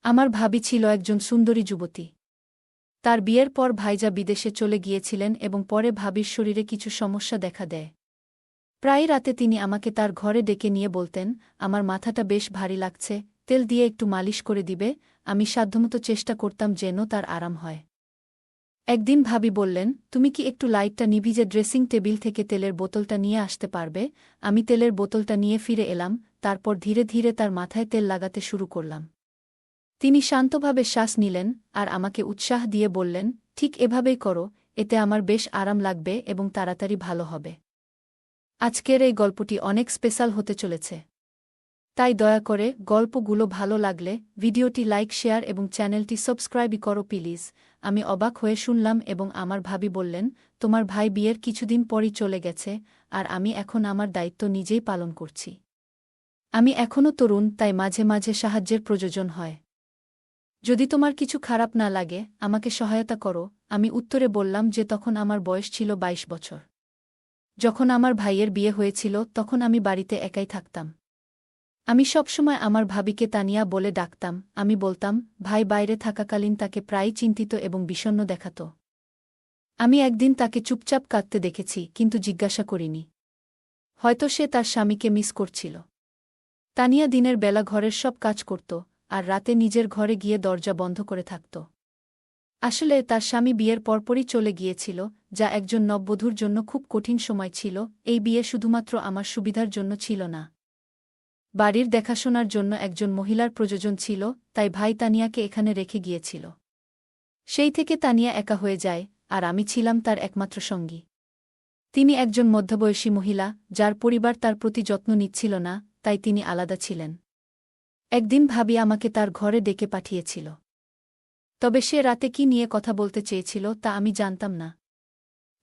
আমার ভাবি ছিল একজন সুন্দরী যুবতী। তার বিয়ের পর ভাইজা বিদেশে চলে গিয়েছিলেন এবং পরে ভাবির শরীরে কিছু সমস্যা দেখা দেয়। প্রায় রাতে তিনি আমাকে তার ঘরে ডেকে নিয়ে বলতেন, আমার মাথাটা বেশ ভারী লাগছে, তেল দিয়ে একটু মালিশ করে দিবে। আমি সাধ্যমতো চেষ্টা করতাম যেন তার আরাম হয়। একদিন ভাবি বললেন, তুমি কি একটু লাইটটা নিভিয়ে ড্রেসিং টেবিল থেকে তেলের বোতলটা নিয়ে আসতে পারবে? আমি তেলের বোতলটা নিয়ে ফিরে এলাম, তারপর ধীরে ধীরে তার মাথায় তেল লাগাতে শুরু করলাম। তিনি শান্তভাবে শ্বাস নিলেন আর আমাকে উৎসাহ দিয়ে বললেন, ঠিক এভাবেই করো, এতে আমার বেশ আরাম লাগবে এবং তাড়াতাড়ি ভালো হবে। আজকের এই গল্পটি অনেক স্পেশাল হতে চলেছে। তাই দয়া করে গল্পগুলো ভালো লাগলে ভিডিওটি লাইক, শেয়ার এবং চ্যানেলটি সাবস্ক্রাইব করো প্লিজ। আমি অবাক হয়ে শুনলাম এবং আমার ভাবি বললেন, তোমার ভাই বিয়ের কিছুদিন পরই চলে গেছে আর আমি এখন আমার দায়িত্ব নিজেই পালন করছি। আমি এখনও তরুণ, তাই মাঝে মাঝে সাহায্যের প্রয়োজন হয়। যদি তোমার কিছু খারাপ না লাগে আমাকে সহায়তা করো। আমি উত্তরে বললাম যে তখন আমার বয়স ছিল 22 বছর। যখন আমার ভাইয়ের বিয়ে হয়েছিল তখন আমি বাড়িতে একাই থাকতাম। আমি সবসময় আমার ভাবিকে তানিয়া বলে ডাকতাম। আমি বলতাম, ভাই বাইরে থাকাকালীন তাকে প্রায়ই চিন্তিত এবং বিষণ্ণ দেখাত। আমি একদিন তাকে চুপচাপ কাঁদতে দেখেছি, কিন্তু জিজ্ঞাসা করিনি। হয়তো সে তার স্বামীকে মিস করছিল। তানিয়া দিনের বেলা ঘরের সব কাজ করত আর রাতে নিজের ঘরে গিয়ে দরজা বন্ধ করে থাকত। আসলে তার স্বামী বিয়ের পরপরই চলে গিয়েছিল, যা একজন নববধূর জন্য খুব কঠিন সময় ছিল। এই বিয়ে শুধুমাত্র আমার সুবিধার জন্য ছিল না, বাড়ির দেখাশোনার জন্য একজন মহিলার প্রয়োজন ছিল, তাই ভাই তানিয়াকে এখানে রেখে গিয়েছিল। সেই থেকে তানিয়া একা হয়ে যায় আর আমি ছিলাম তার একমাত্র সঙ্গী। তিনি একজন মধ্যবয়সী মহিলা, যার পরিবার তার প্রতি যত্ন নিচ্ছিল না, তাই তিনি আলাদা ছিলেন। একদিন ভাবি আমাকে তার ঘরে ডেকে পাঠিয়েছিল। তবে সে রাতে কি নিয়ে কথা বলতে চেয়েছিল তা আমি জানতাম না।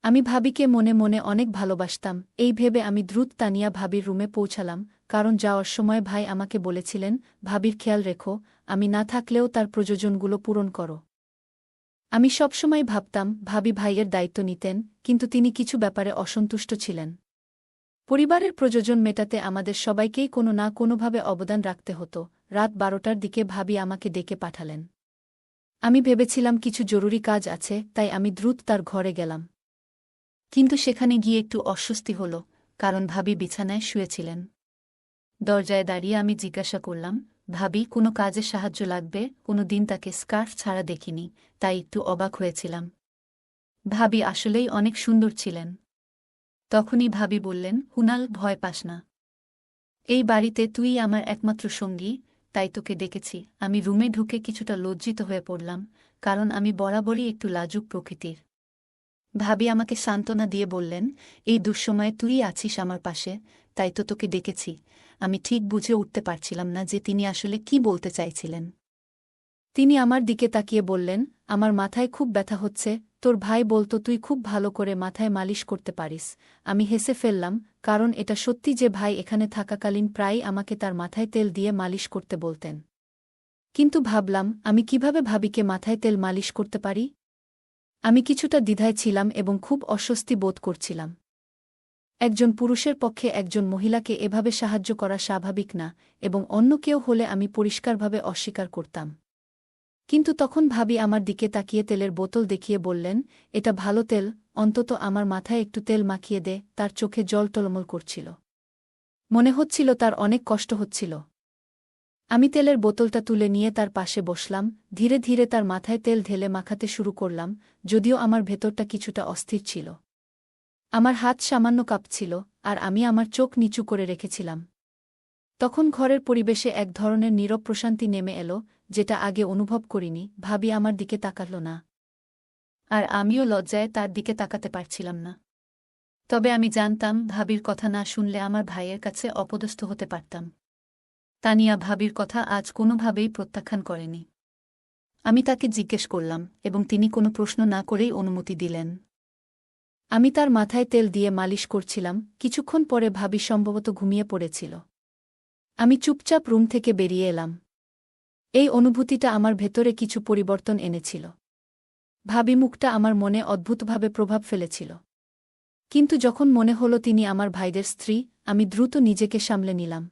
আমি ভাবিকে মনে মনে অনেক ভালোবাসতাম, এই ভেবে আমি দ্রুত তানিয়া ভাবির রুমে পৌঁছালাম, কারণ যাওয়ার সময় ভাই আমাকে বলেছিলেন, ভাবির খেয়াল রেখো, আমি না থাকলেও তার প্রয়োজনগুলো পূরণ করো। আমি সবসময় ভাবতাম ভাবি ভাইয়ের দায়িত্ব নিতেন, কিন্তু তিনি কিছু ব্যাপারে অসন্তুষ্ট ছিলেন। পরিবারের প্রয়োজন মেটাতে আমাদের সবাইকেই কোনো না কোনোভাবে অবদান রাখতে হতো। রাত 12টার দিকে ভাবি আমাকে ডেকে পাঠালেন। আমি ভেবেছিলাম কিছু জরুরি কাজ আছে, তাই আমি দ্রুত তার ঘরে গেলাম। কিন্তু সেখানে গিয়ে একটু অস্বস্তি হল, কারণ ভাবি বিছানায় শুয়েছিলেন। দরজায় দাঁড়িয়ে আমি জিজ্ঞাসা করলাম, ভাবি, কোনো কাজে সাহায্য লাগবে? কোনো দিন তাকে স্কার্ফ ছাড়া দেখিনি, তাই একটু অবাক হয়েছিলাম। ভাবি আসলেই অনেক সুন্দর ছিলেন। তখনই ভাবি বললেন, হুনাল, ভয় পাস না। এই বাড়িতে তুই আমার একমাত্র সঙ্গী, তাই তোকে ডেকেছি। আমি রুমে ঢুকে কিছুটা লজ্জিত হয়ে পড়লাম, কারণ আমি বরাবরই একটু লাজুক প্রকৃতির। ভাবি আমাকে সান্ত্বনা দিয়ে বললেন, এই দুঃসময়ে তুই আছিস আমার পাশে, তাই তো তোকে ডেকেছি। আমি ঠিক বুঝে উঠতে পারছিলাম না যে তিনি আসলে কি বলতে চাইছিলেন। তিনি আমার দিকে তাকিয়ে বললেন, আমার মাথায় খুব ব্যথা হচ্ছে, তোর ভাই বলতো তুই খুব ভালো করে মাথায় মালিশ করতে পারিস। আমি হেসে ফেললাম, কারণ এটা সত্যি যে ভাই এখানে থাকাকালীন প্রায়ই আমাকে তার মাথায় তেল দিয়ে মালিশ করতে বলতেন। কিন্তু ভাবলাম, আমি কিভাবে ভাবিকে মাথায় তেল মালিশ করতে পারি? আমি কিছুটা দ্বিধায় ছিলাম এবং খুব অস্বস্তি বোধ করছিলাম। একজন পুরুষের পক্ষে একজন মহিলাকে এভাবে সাহায্য করা স্বাভাবিক না, এবং অন্য কেউ হলে আমি পরিষ্কারভাবে অস্বীকার করতাম। কিন্তু তখন ভাবি আমার দিকে তাকিয়ে তেলের বোতল দেখিয়ে বললেন, এটা ভালো তেল, অন্তত আমার মাথায় একটু তেল মাখিয়ে দে। তার চোখে জল টলমল করছিল। মনে হচ্ছিল তার অনেক কষ্ট হচ্ছিল। আমি তেলের বোতলটা তুলে নিয়ে তার পাশে বসলাম, ধীরে ধীরে তার মাথায় তেল ঢেলে মাখাতে শুরু করলাম, যদিও আমার ভেতরটা কিছুটা অস্থির ছিল। আমার হাত সামান্য কাঁপছিল, আর আমি আমার চোখ নিচু করে রেখেছিলাম। তখন ঘরের পরিবেশে এক ধরনের নীরব প্রশান্তি নেমে এলো, যেটা আগে অনুভব করিনি। ভাবি আমার দিকে তাকাল না, আর আমিও লজ্জায় তার দিকে তাকাতে পারছিলাম না। তবে আমি জানতাম, ভাবির কথা না শুনলে আমার ভাইয়ের কাছে অপদস্থ হতে পারতাম। তানিয়া ভাবির কথা আজ কোনোভাবেই প্রত্যাখ্যান করেনি। আমি তাকে জিজ্ঞেস করলাম, এবং তিনি কোনো প্রশ্ন না করেই অনুমতি দিলেন। আমি তার মাথায় তেল দিয়ে মালিশ করছিলাম। কিছুক্ষণ পরে ভাবি সম্ভবত ঘুমিয়ে পড়েছিল। আমি চুপচাপ রুম থেকে বেরিয়ে এলাম। এই অনুভূতিটা আমার ভেতরে কিছু পরিবর্তন এনেছিল। ভাবি মুখটা আমার মনে অদ্ভুতভাবে প্রভাব ফেলেছিল। কিন্তু যখন মনে হলো তিনি আমার ভাইদের স্ত্রী, আমি দ্রুত নিজেকে সামলে নিলাম।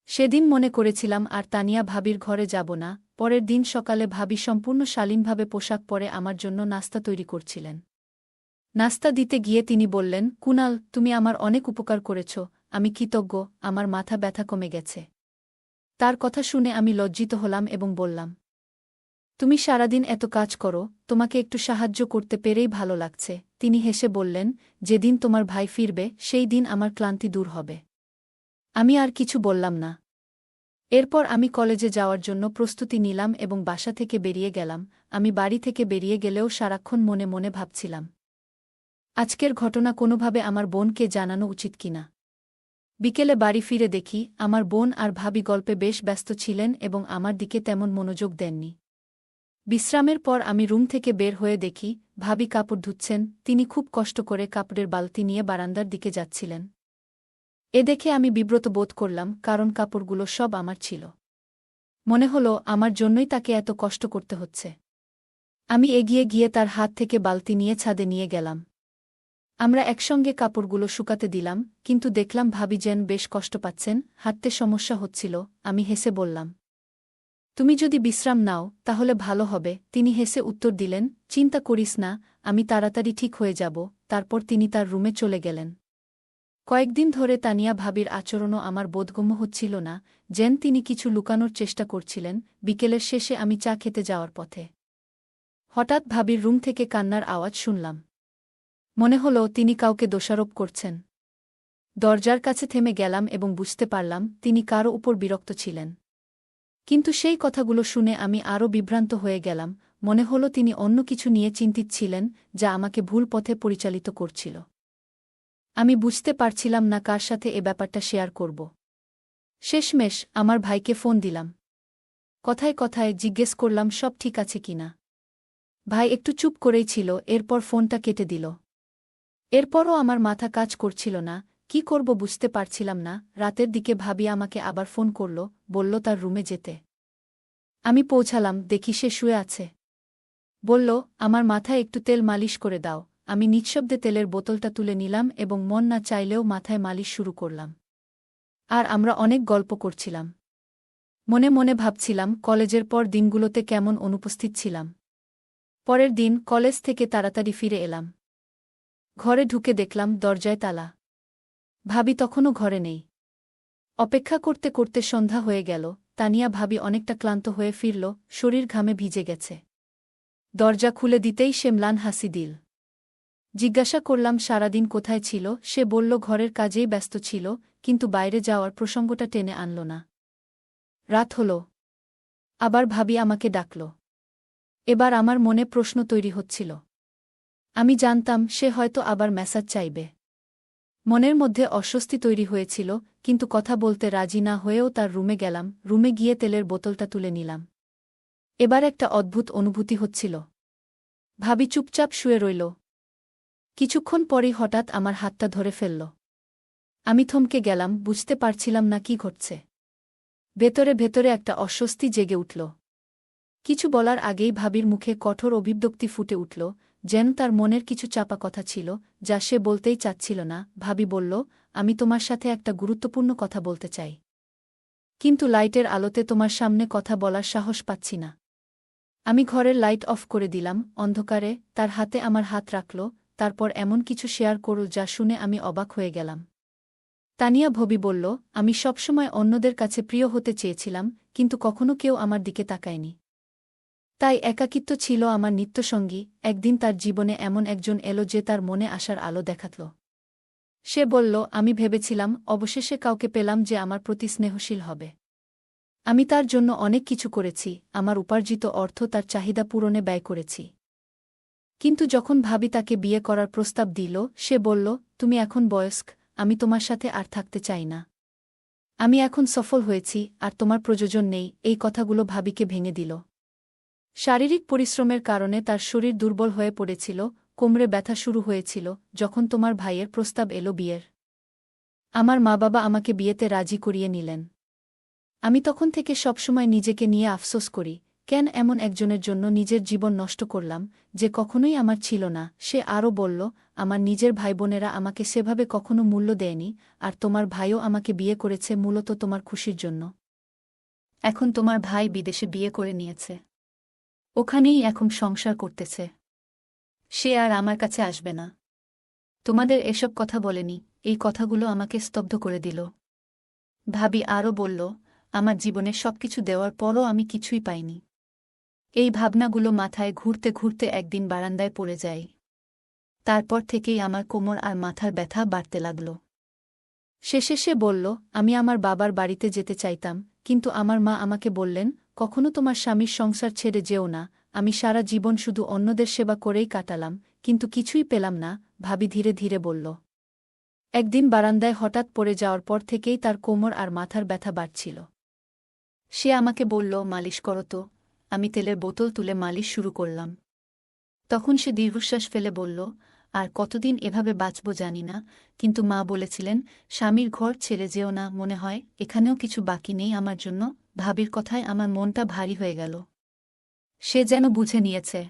সেদিন মনে করেছিলাম আর তানিয়া ভাবির ঘরে যাব না, পরের দিন সকালে ভাবি সম্পূর্ণ শালীনভাবে পোশাক পরে আমার জন্য নাস্তা তৈরি করছিলেন। নাস্তা দিতে গিয়ে তিনি বললেন, কুনাল, তুমি আমার অনেক উপকার করেছ, আমি কৃতজ্ঞ, আমার মাথা ব্যথা কমে গেছে। তার কথা শুনে আমি লজ্জিত হলাম এবং বললাম, তুমি সারাদিন এত কাজ করো, তোমাকে একটু সাহায্য করতে পেরেই ভালো লাগছে। তিনি হেসে বললেন, যেদিন তোমার ভাই ফিরবে সেই দিন আমার ক্লান্তি দূর হবে। আমি আর কিছু বললাম না। এরপর আমি কলেজে যাওয়ার জন্য প্রস্তুতি নিলাম এবং বাসা থেকে বেরিয়ে গেলাম। আমি বাড়ি থেকে বেরিয়ে গেলেও সারাক্ষণ মনে মনে ভাবছিলাম, আজকের ঘটনা কোনোভাবে আমার বোনকে জানানো উচিত কিনা। বিকেলে বাড়ি ফিরে দেখি আমার বোন আর ভাবি গল্পে বেশ ব্যস্ত ছিলেন এবং আমার দিকে তেমন মনোযোগ দেননি। বিশ্রামের পর আমি রুম থেকে বের হয়ে দেখি ভাবি কাপড় ধুচ্ছেন। তিনি খুব কষ্ট করে কাপড়ের বালতি নিয়ে বারান্দার দিকে যাচ্ছিলেন। এ দেখে আমি বিব্রত বোধ করলাম, কারণ কাপড়গুলো সব আমার ছিল। মনে হলো আমার জন্যই তাকে এত কষ্ট করতে হচ্ছে। আমি এগিয়ে গিয়ে তার হাত থেকে বালতি নিয়ে ছাদে নিয়ে গেলাম। আমরা একসঙ্গে কাপড়গুলো শুকাতে দিলাম, কিন্তু দেখলাম ভাবি যেন বেশ কষ্ট পাচ্ছেন, হাঁটতে সমস্যা হচ্ছিল। আমি হেসে বললাম, তুমি যদি বিশ্রাম নাও তাহলে ভালো হবে। তিনি হেসে উত্তর দিলেন, চিন্তা করিস না, আমি তাড়াতাড়ি ঠিক হয়ে যাব। তারপর তিনি তার রুমে চলে গেলেন। কয়েকদিন ধরে তানিয়া ভাবির আচরণও আমার বোধগম্য হচ্ছিল না, যেন তিনি কিছু লুকানোর চেষ্টা করছিলেন। বিকেলের শেষে আমি চা খেতে যাওয়ার পথে হঠাৎ ভাবির রুম থেকে কান্নার আওয়াজ শুনলাম। মনে হলো তিনি কাউকে দোষারোপ করছেন। দরজার কাছে থেমে গেলাম এবং বুঝতে পারলাম তিনি কারও উপর বিরক্ত ছিলেন। কিন্তু সেই কথাগুলো শুনে আমি আরও বিভ্রান্ত হয়ে গেলাম। মনে হলো তিনি অন্য কিছু নিয়ে চিন্তিত ছিলেন, যা আমাকে ভুল পথে পরিচালিত করছিল। আমি বুঝতে পারছিলাম না কার সাথে এ ব্যাপারটা শেয়ার করব। শেষমেশ আমার ভাইকে ফোন দিলাম। কথায় কথায় জিজ্ঞেস করলাম সব ঠিক আছে কিনা। ভাই একটু চুপ করেই ছিল, এরপর ফোনটা কেটে দিল। এরপরও আমার মাথা কাজ করছিল না, কি করব বুঝতে পারছিলাম না। রাতের দিকে ভাবি আমাকে আবার ফোন করল, বলল তার রুমে যেতে। আমি পৌঁছালাম, দেখি সে শুয়ে আছে। বলল, আমার মাথায় একটু তেল মালিশ করে দাও। আমি নিঃশব্দে তেলের বোতলটা তুলে নিলাম এবং মন না চাইলেও মাথায় মালিশ শুরু করলাম। আর আমরা অনেক গল্প করছিলাম। মনে মনে ভাবছিলাম কলেজের পর দিনগুলোতে কেমন অনুপস্থিত ছিলাম। পরের দিন কলেজ থেকে তাড়াতাড়ি ফিরে এলাম। ঘরে ঢুকে দেখলাম দরজায় তালা। ভাবি তখনও ঘরে নেই। অপেক্ষা করতে করতে সন্ধ্যা হয়ে গেল। তানিয়া ভাবি অনেকটা ক্লান্ত হয়ে ফিরল, শরীর ঘামে ভিজে গেছে। দরজা খুলে দিতেই সে ম্লান হাসি দিল। জিজ্ঞাসা করলাম সারাদিন কোথায় ছিল। সে বলল ঘরের কাজেই ব্যস্ত ছিল, কিন্তু বাইরে যাওয়ার প্রসঙ্গটা টেনে আনল না। রাত হল। আবার ভাবি আমাকে ডাকল। এবার আমার মনে প্রশ্ন তৈরি হচ্ছিল। আমি জানতাম সে হয়তো আবার মেসাজ চাইবে। মনের মধ্যে অস্বস্তি তৈরি হয়েছিল, কিন্তু কথা বলতে রাজি না হয়েও তার রুমে গেলাম। রুমে গিয়ে তেলের বোতলটা তুলে নিলাম। এবার একটা অদ্ভুত অনুভূতি হচ্ছিল। ভাবি চুপচাপ শুয়ে রইল। কিছুক্ষণ পরই হঠাৎ আমার হাতটা ধরে ফেলল। আমি থমকে গেলাম, বুঝতে পারছিলাম না কি ঘটছে। ভেতরে ভেতরে একটা অস্বস্তি জেগে উঠল। কিছু বলার আগেই ভাবির মুখে কঠোর অভিব্যক্তি ফুটে উঠল, যেন তার মনের কিছু চাপা কথা ছিল, যা সে বলতেই চাচ্ছিল না। ভাবি বলল, আমি তোমার সাথে একটা গুরুত্বপূর্ণ কথা বলতে চাই। কিন্তু লাইটের আলোতে তোমার সামনে কথা বলার সাহস পাচ্ছি না। আমি ঘরের লাইট অফ করে দিলাম। অন্ধকারে তার হাতে আমার হাত রাখল, তারপর এমন কিছু শেয়ার করল যা শুনে আমি অবাক হয়ে গেলাম। তানিয়া ভবি বলল, আমি সবসময় অন্যদের কাছে প্রিয় হতে চেয়েছিলাম, কিন্তু কখনো কেউ আমার দিকে তাকায়নি। তাই একাকিত্ব ছিল আমার নিত্যসঙ্গী। একদিন তার জীবনে এমন একজন এলো যে তার মনে আসার আলো দেখাতল। সে বলল, আমি ভেবেছিলাম অবশেষে কাউকে পেলাম যে আমার প্রতি স্নেহশীল হবে। আমি তার জন্য অনেক কিছু করেছি, আমার উপার্জিত অর্থ তার চাহিদা পূরণে ব্যয় করেছি। কিন্তু যখন ভাবি তাকে বিয়ে করার প্রস্তাব দিল, সে বলল, তুমি এখন বয়স্ক, আমি তোমার সাথে আর থাকতে চাই না। আমি এখন সফল হয়েছি, আর তোমার প্রয়োজন নেই। এই কথাগুলো ভাবিকে ভেঙে দিল। শারীরিক পরিশ্রমের কারণে তার শরীর দুর্বল হয়ে পড়েছিল, কোমরে ব্যথা শুরু হয়েছিল যখন তোমার ভাইয়ের প্রস্তাব এলো বিয়ের। আমার মা-বাবা আমাকে বিয়েতে রাজি করিয়ে নিলেন। আমি তখন থেকে সবসময় নিজেকে নিয়ে আফসোস করি, কেন এমন একজনের জন্য নিজের জীবন নষ্ট করলাম, যে কখনোই আমার ছিল না। সে আরও বলল, আমার নিজের ভাইবোনেরা আমাকে সেভাবে কখনো মূল্য দেয়নি, আর তোমার ভাইও আমাকে বিয়ে করেছে মূলত তোমার খুশির জন্য। এখন তোমার ভাই বিদেশে বিয়ে করে নিয়েছে। ওখানেই এখন সংসার করতেছে। সে আর আমার কাছে আসবে না। তোমাদের এসব কথা বলেনি, এই কথাগুলো আমাকে স্তব্ধ করে দিল। ভাবি আরও বলল, আমার জীবনে সবকিছু দেওয়ার পরও আমি কিছুই পাইনি। এই ভাবনাগুলো মাথায় ঘুরতে ঘুরতে একদিন বারান্দায় পড়ে যায়। তারপর থেকেই আমার কোমর আর মাথার ব্যথা বাড়তে লাগল। শেষে সে বলল, আমি আমার বাবার বাড়িতে যেতে চাইতাম, কিন্তু আমার মা আমাকে বললেন, কখনো তোমার স্বামীর সংসার ছেড়ে যেও না। আমি সারা জীবন শুধু অন্যদের সেবা করেই কাটালাম, কিন্তু কিছুই পেলাম না। ভাবি ধীরে ধীরে বলল। একদিন বারান্দায় হঠাৎ পড়ে যাওয়ার পর থেকেই তার কোমর আর মাথার ব্যথা বাড়ছিল। সে আমাকে বলল, মালিশ করো তো। আমি তেলের বোতল তুলে মালিশ শুরু করলাম। তখন সে দীর্ঘশ্বাস ফেলে বলল, আর কতদিন এভাবে বাঁচব জানি না, কিন্তু মা বলেছিলেন, স্বামীর ঘর ছেড়ে যেও না। মনে হয় এখানেও কিছু বাকি নেই আমার জন্য। ভাবির কথায় আমার মনটা ভারী হয়ে গেল। সে যেন বুঝে নিয়েছে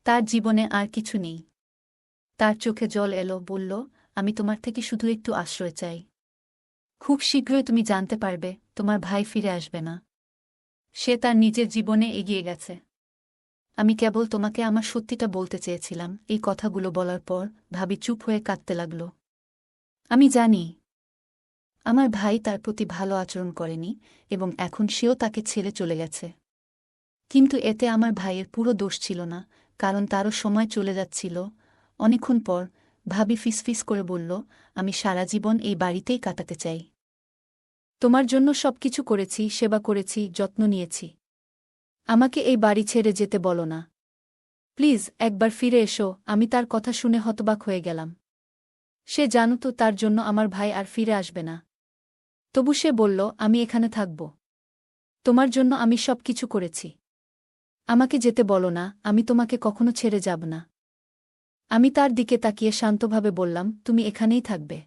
তার জীবনে আর কিছু নেই। তার চোখে জল এলো, বলল, আমি তোমার থেকে শুধু একটু আশ্রয় চাই। খুব শীঘ্রই তুমি জানতে পারবে তোমার ভাই ফিরে আসবে না। সে তার নিজের জীবনে এগিয়ে গেছে। আমি কেবল তোমাকে আমার সত্যিটা বলতে চেয়েছিলাম। এই কথাগুলো বলার পর ভাবি চুপ হয়ে কাঁদতে লাগল। আমি জানি আমার ভাই তার প্রতি ভালো আচরণ করেনি, এবং এখন সেও তাকে ছেড়ে চলে গেছে। কিন্তু এতে আমার ভাইয়ের পুরো দোষ ছিল না, কারণ তারও সময় চলে যাচ্ছিল। অনেকক্ষণ পর ভাবি ফিসফিস করে বলল, আমি সারা জীবন এই বাড়িতেই কাটাতে চাই। তোমার জন্য সবকিছু করেছি, সেবা করেছি, যত্ন নিয়েছি। আমাকে এই বাড়ি ছেড়ে যেতে বলো না। প্লিজ একবার ফিরে এসো। আমি তার কথা শুনে হতবাক হয়ে গেলাম। সে জানত তার জন্য আমার ভাই আর ফিরে আসবে না। তবু সে বলল, আমি এখানে থাকব। তোমার জন্য আমি সবকিছু করেছি। আমাকে যেতে বলো না, আমি তোমাকে কখনো ছেড়ে যাব না। আমি তার দিকে তাকিয়ে শান্তভাবে বললাম, তুমি এখানেই থাকবে।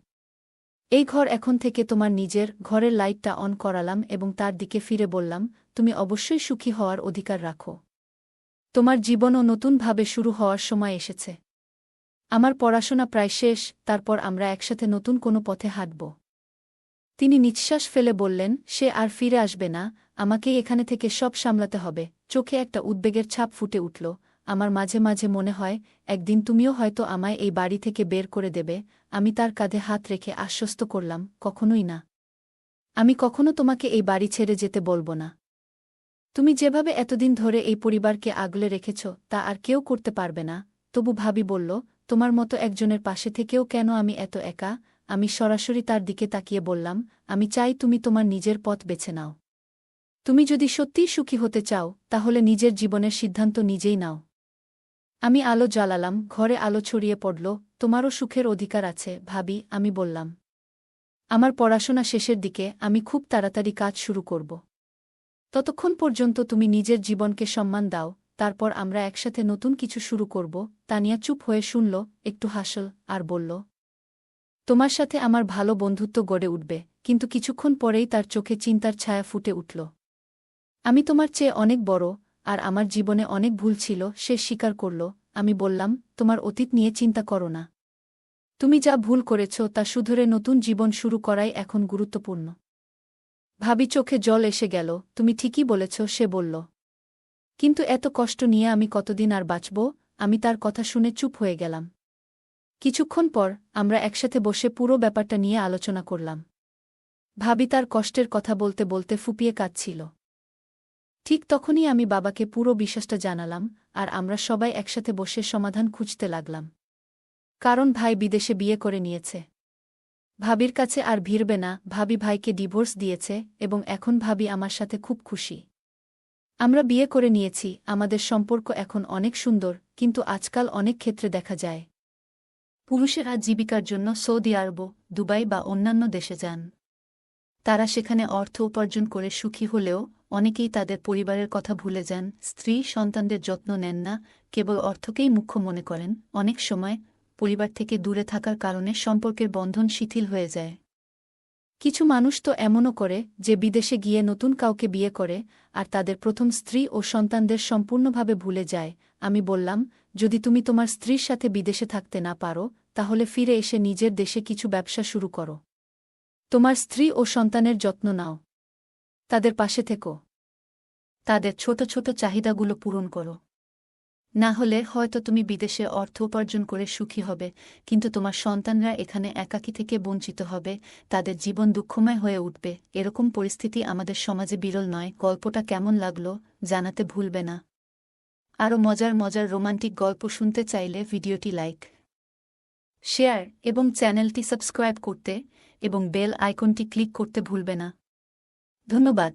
এই ঘর এখন থেকে তোমার নিজের। ঘরের লাইটটা অন করালাম এবং তার দিকে ফিরে বললাম, তুমি অবশ্যই সুখী হওয়ার অধিকার রাখো। তোমার জীবনও নতুনভাবে শুরু হওয়ার সময় এসেছে। আমার পড়াশোনা প্রায় শেষ, তারপর আমরা একসাথে নতুন কোনো পথে হাঁটব। তিনি নিঃশ্বাস ফেলে বললেন, সে আর ফিরে আসবে না, আমাকেই এখানে থেকে সব সামলাতে হবে। চোখে একটা উদ্বেগের ছাপ ফুটে উঠল। আমার মাঝে মাঝে মনে হয়, একদিন তুমিও হয়তো আমায় এই বাড়ি থেকে বের করে দেবে। আমি তার কাঁধে হাত রেখে আশ্বস্ত করলাম, কখনোই না। আমি কখনো তোমাকে এই বাড়ি ছেড়ে যেতে বলবো না। তুমি যেভাবে এতদিন ধরে এই পরিবারকে আগলে রেখেছ, তা আর কেউ করতে পারবে না। তবু ভাবি বলল, তোমার মতো একজনের পাশে থেকেও কেন আমি এত একা? আমি সরাসরি তার দিকে তাকিয়ে বললাম, আমি চাই তুমি তোমার নিজের পথ বেছে নাও। তুমি যদি সত্যিই সুখী হতে চাও, তাহলে নিজের জীবনের সিদ্ধান্ত নিজেই নাও। আমি আলো জ্বালালাম, ঘরে আলো ছড়িয়ে পড়ল। তোমারও সুখের অধিকার আছে ভাবি, আমি বললাম। আমার পড়াশোনা শেষের দিকে, আমি খুব তাড়াতাড়ি কাজ শুরু করব। ততক্ষণ পর্যন্ত তুমি নিজের জীবনকে সম্মান দাও, তারপর আমরা একসাথে নতুন কিছু শুরু করব। তানিয়া চুপ হয়ে শুনল, একটু হাসল, আর বলল, তোমার সাথে আমার ভালো বন্ধুত্ব গড়ে উঠবে। কিন্তু কিছুক্ষণ পরেই তার চোখে চিন্তার ছায়া ফুটে উঠল। আমি তোমার চেয়ে অনেক বড়, আর আমার জীবনে অনেক ভুল ছিল, সে স্বীকার করল। আমি বললাম, তোমার অতীত নিয়ে চিন্তা করো না। তুমি যা ভুল করেছ তা শুধরে নতুন জীবন শুরু করাই এখন গুরুত্বপূর্ণ। ভাবি চোখে জল এসে গেল। তুমি ঠিকই বলেছ, সে বলল। কিন্তু এত কষ্ট নিয়ে আমি কতদিন আর বাঁচব? আমি তার কথা শুনে চুপ হয়ে গেলাম। কিছুক্ষণ পর আমরা একসাথে বসে পুরো ব্যাপারটা নিয়ে আলোচনা করলাম। ভাবি তার কষ্টের কথা বলতে বলতে ফুপিয়ে কাঁদছিল। ঠিক তখনই আমি বাবাকে পুরো বিশ্বাসটা জানালাম, আর আমরা সবাই একসাথে বসে সমাধান খুঁজতে লাগলাম। কারণ ভাই বিদেশে বিয়ে করে নিয়েছে। ভাবির কাছে আর ভিড়বে না। ভাবি ভাইকে ডিভোর্স দিয়েছে, এবং এখন ভাবি আমার সাথে খুব খুশি। আমরা বিয়ে করে নিয়েছি, আমাদের সম্পর্ক এখন অনেক সুন্দর। কিন্তু আজকাল অনেক ক্ষেত্রে দেখা যায়, পুরুষেরা জীবিকার জন্য সৌদি আরব, দুবাই বা অন্যান্য দেশে যান। তারা সেখানে অর্থ উপার্জন করে সুখী হলেও অনেকেই তাদের পরিবারের কথা ভুলে যান, স্ত্রী সন্তানদের যত্ন নেন না, কেবল অর্থকেই মুখ্য মনে করেন। অনেক সময় পরিবার থেকে দূরে থাকার কারণে সম্পর্কের বন্ধন শিথিল হয়ে যায়। কিছু মানুষ তো এমনও করে যে বিদেশে গিয়ে নতুন কাউকে বিয়ে করে, আর তাদের প্রথম স্ত্রী ও সন্তানদের সম্পূর্ণভাবে ভুলে যায়। আমি বললাম, যদি তুমি তোমার স্ত্রীর সাথে বিদেশে থাকতে না পারো, তাহলে ফিরে এসে নিজের দেশে কিছু ব্যবসা শুরু করো। তোমার স্ত্রী ও সন্তানের যত্ন নাও। তাদের পাশে থেকো। তাদের ছোট ছোট চাহিদাগুলো পূরণ করো। না হলে হয়তো তুমি বিদেশে অর্থ উপার্জন করে সুখী হবে, কিন্তু তোমার সন্তানরা এখানে একাকী থেকে বঞ্চিত হবে, তাদের জীবন দুঃখময় হয়ে উঠবে। এরকম পরিস্থিতি আমাদের সমাজে বিরল নয়। গল্পটা কেমন লাগলো জানাতে ভুলবে না। আরও মজার মজার রোমান্টিক গল্প শুনতে চাইলে ভিডিওটি লাইক, শেয়ার এবং চ্যানেলটি সাবস্ক্রাইব করতে এবং বেল আইকনটি ক্লিক করতে ভুলবে না। ধন্যবাদ।